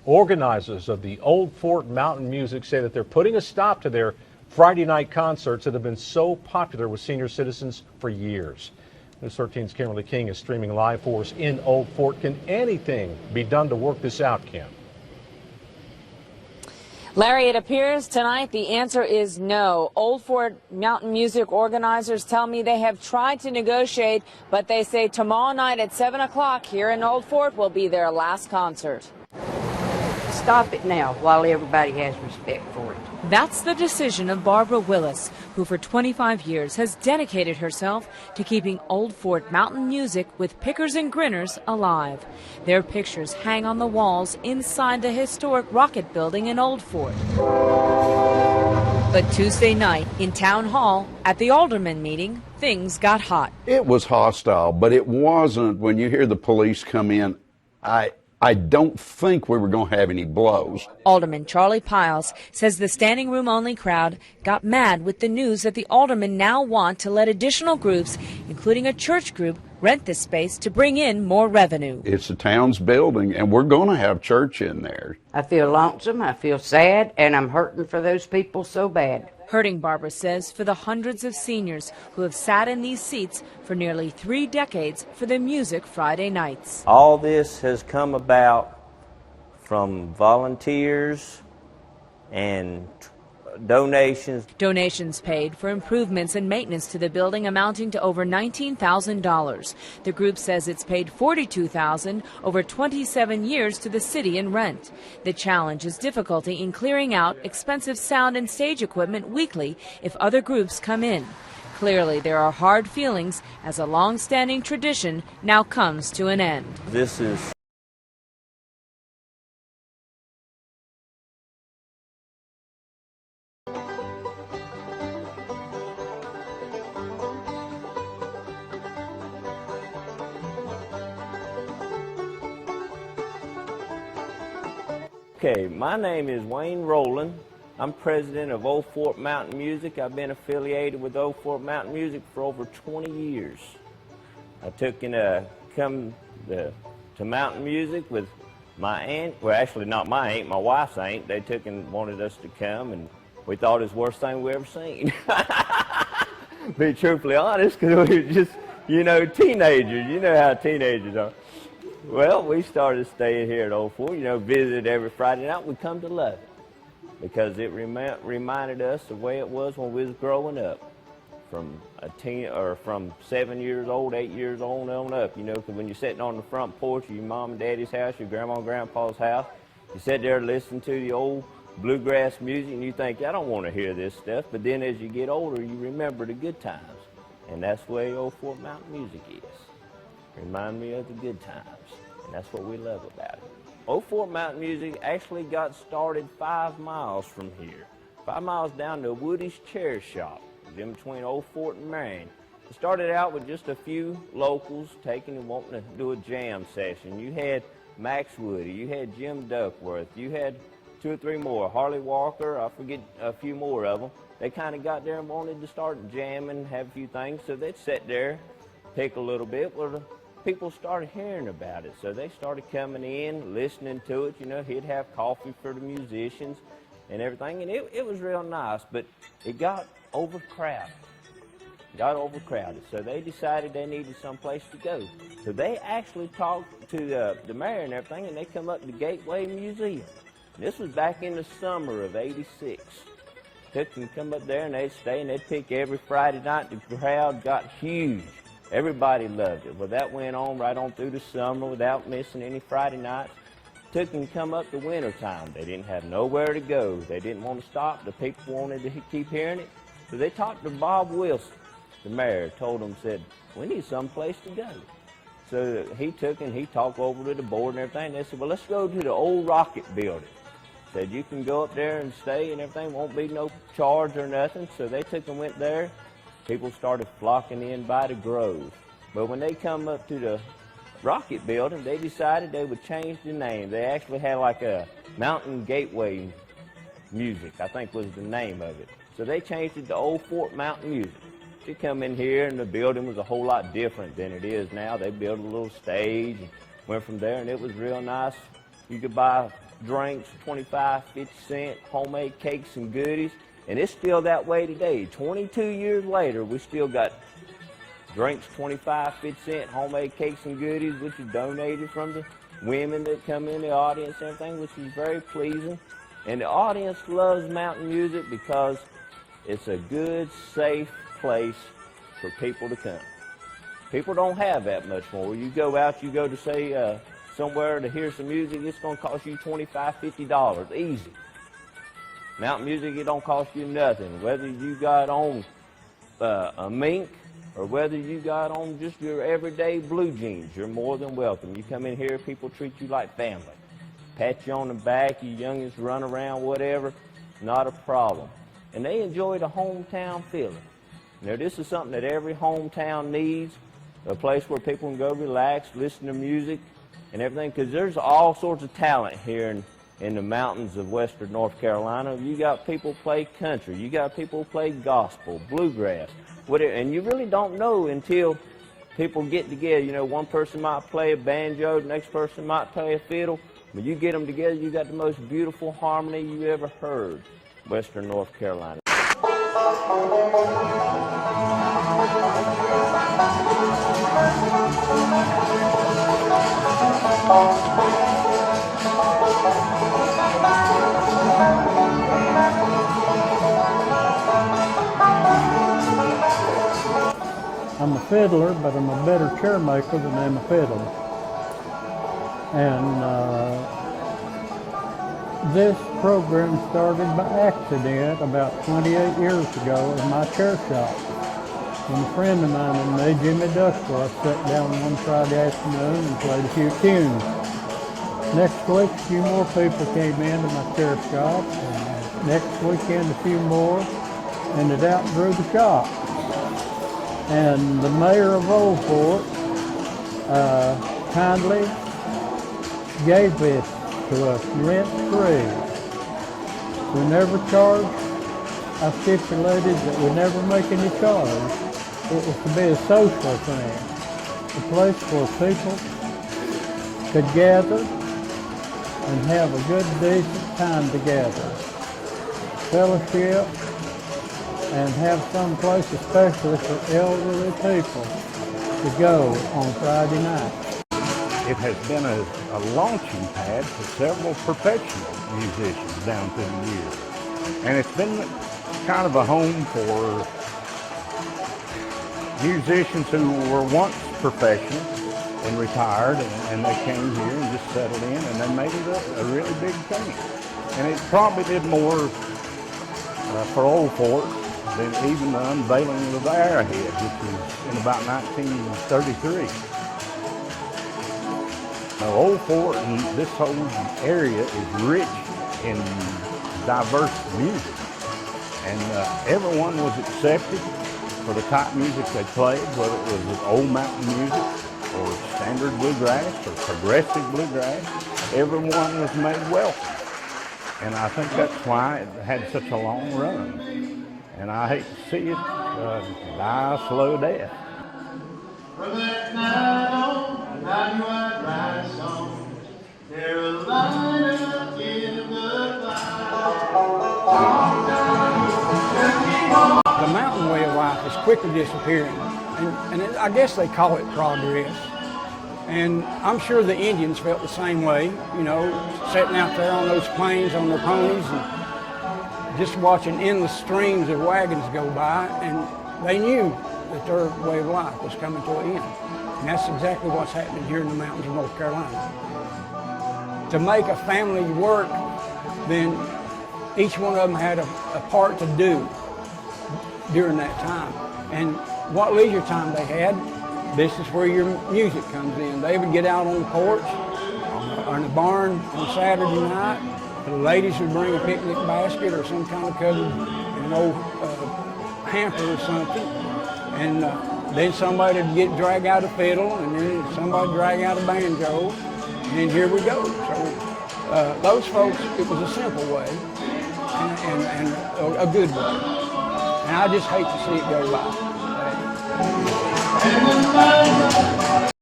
Organizers of the Old Fort Mountain Music say that they're putting a stop to their Friday night concerts that have been so popular with senior citizens for years. News 13's Kimberly King is streaming live for us in Old Fort. Can anything be done to work this out, Kim? Larry, it appears tonight the answer is no. Old Fort Mountain Music organizers tell me they have tried to negotiate, but they say tomorrow night at 7 o'clock here in Old Fort will be their last concert. Stop it now while everybody has respect for it. That's the decision of Barbara Willis, who for 25 years has dedicated herself to keeping Old Fort Mountain music with pickers and grinners alive. Their pictures hang on the walls inside the historic Rocket Building in Old Fort. But Tuesday night in Town Hall at the Alderman meeting, things got hot. It was hostile, but it wasn't. When you hear the police come in, I don't think we were going to have any blows. Alderman Charlie Piles says the standing room only crowd got mad with the news that the aldermen now want to let additional groups, including a church group, rent this space to bring in more revenue. It's the town's building, and we're going to have church in there. I feel lonesome, I feel sad, and I'm hurting for those people so bad. Hurting, Barbara says, for the hundreds of seniors who have sat in these seats for nearly 3 decades for the Music Friday nights. All this has come about from volunteers and donations. Donations paid for improvements and maintenance to the building amounting to over $19,000. The group says it's paid $42,000 over 27 years to the city in rent. The challenge is difficulty in clearing out expensive sound and stage equipment weekly if other groups come in. Clearly, there are hard feelings as a long-standing tradition now comes to an end. This is Okay, my name is Wayne Rowland. I'm president of Old Fort Mountain Music. I've been affiliated with Old Fort Mountain Music for over 20 years. I took and come to mountain music with my aunt. Well, actually not my aunt, my wife's aunt. They took and wanted us to come, and we thought it was the worst thing we ever seen. Be truthfully honest, because we were just, teenagers. You know how teenagers are. Well, we started staying here at Old Fort, visited every Friday night. We come to love it because it reminded us the way it was when we was growing up, from from 7 years old, 8 years old on up. Because when you're sitting on the front porch of your mom and daddy's house, your grandma and grandpa's house, you sit there listening to the old bluegrass music, and you think, I don't want to hear this stuff. But then as you get older, you remember the good times, and that's the way Old Fort Mountain Music is. Remind me of the good times, and that's what we love about it. Old Fort Mountain Music actually got started 5 miles from here, 5 miles down to Woody's Chair Shop, in between Old Fort and Marion. It started out with just a few locals taking and wanting to do a jam session. You had Max Woody, you had Jim Duckworth, you had 2 or 3 more, Harley Walker, I forget a few more of them. They kind of got there and wanted to start jamming, have a few things, so they'd sit there, pick a little bit. Well, people started hearing about it, so they started coming in, listening to it. He'd have coffee for the musicians and everything, and it was real nice, but it got overcrowded. So they decided they needed someplace to go. So they actually talked to the mayor and everything, and they come up to the Gateway Museum. This was back in the summer of '86. Took them, come up there, and they'd stay, and they'd pick every Friday night. The crowd got huge. Everybody loved it. Well, that went on right on through the summer without missing any Friday nights. Took them come up to winter time. They didn't have nowhere to go. They didn't want to stop. The people wanted to keep hearing it. So they talked to Bob Wilson, the mayor, told them, said, we need someplace to go. So he took and he talked over to the board and everything. They said, well, let's go to the old Rocket Building. Said, you can go up there and stay and everything. Won't be no charge or nothing. So they took and went there. People started flocking in by the grove. But when they come up to the Rocket Building, they decided they would change the name. They actually had like a Mountain Gateway Music, I think was the name of it. So they changed it to Old Fort Mountain Music. They come in here and the building was a whole lot different than it is now. They built a little stage and went from there, and it was real nice. You could buy drinks, 25, 50 cents, homemade cakes and goodies. And it's still that way today. 22 years later, we still got drinks, 25, 50 cents, homemade cakes and goodies, which is donated from the women that come in the audience and everything, which is very pleasing. And the audience loves mountain music because it's a good, safe place for people to come. People don't have that much more. You go out, you go to say somewhere to hear some music, it's going to cost you $25, $50, easy. Mountain music, it don't cost you nothing. Whether you got on a mink or whether you got on just your everyday blue jeans, you're more than welcome. You come in here, people treat you like family. Pat you on the back, you youngins run around, whatever, not a problem. And they enjoy the hometown feeling. Now, this is something that every hometown needs, a place where people can go relax, listen to music and everything, because there's all sorts of talent here in the mountains of western North Carolina. You got people play country, you got people play gospel, bluegrass, whatever, and you really don't know until people get together. You know, one person might play a banjo, the next person might play a fiddle, but you get them together, you got the most beautiful harmony you ever heard, western North Carolina. I'm a fiddler, but I'm a better chair maker than I'm a fiddler. And this program started by accident about 28 years ago in my chair shop. When a friend of mine and me, Jimmy Duckworth, sat down one Friday afternoon and played a few tunes. Next week, a few more people came into my chair shop, and next weekend a few more, and it outgrew the shop. And the mayor of Old Fort kindly gave this to us rent-free. We never charged. I stipulated that we never make any charge. It was to be a social thing, a place where people could gather and have a good, decent time together, fellowship, and have some place especially for elderly people to go on Friday night. It has been a launching pad for several professional musicians down through the years. And it's been kind of a home for musicians who were once professional and retired, and they came here and just settled in, and they made it a really big thing. And it probably did more for Old Fort than even the unveiling of the Arrowhead, which was in about 1933. Now, Old Fort and this whole area is rich in diverse music, and everyone was accepted for the type of music they played, whether it was old mountain music or standard bluegrass or progressive bluegrass. Everyone was made welcome, and I think that's why it had such a long run. And I hate to see it die a slow death. From that night on, how do I write songs? They're a line up in the clouds. The mountain way of life is quickly disappearing, and I guess they call it progress. And I'm sure the Indians felt the same way, you know, sitting out there on those plains on their ponies and just watching endless streams of wagons go by, and they knew that their way of life was coming to an end. And that's exactly what's happening here in the mountains of North Carolina. To make a family work, then each one of them had a part to do during that time. And what leisure time they had, this is where your music comes in. They would get out on the porch or in the barn on Saturday night. The ladies would bring a picnic basket or some kind of covered, an old hamper or something. And then somebody would drag out a fiddle, and then somebody drag out a banjo, and then here we go. So those folks, it was a simple way and a good way. And I just hate to see it go by.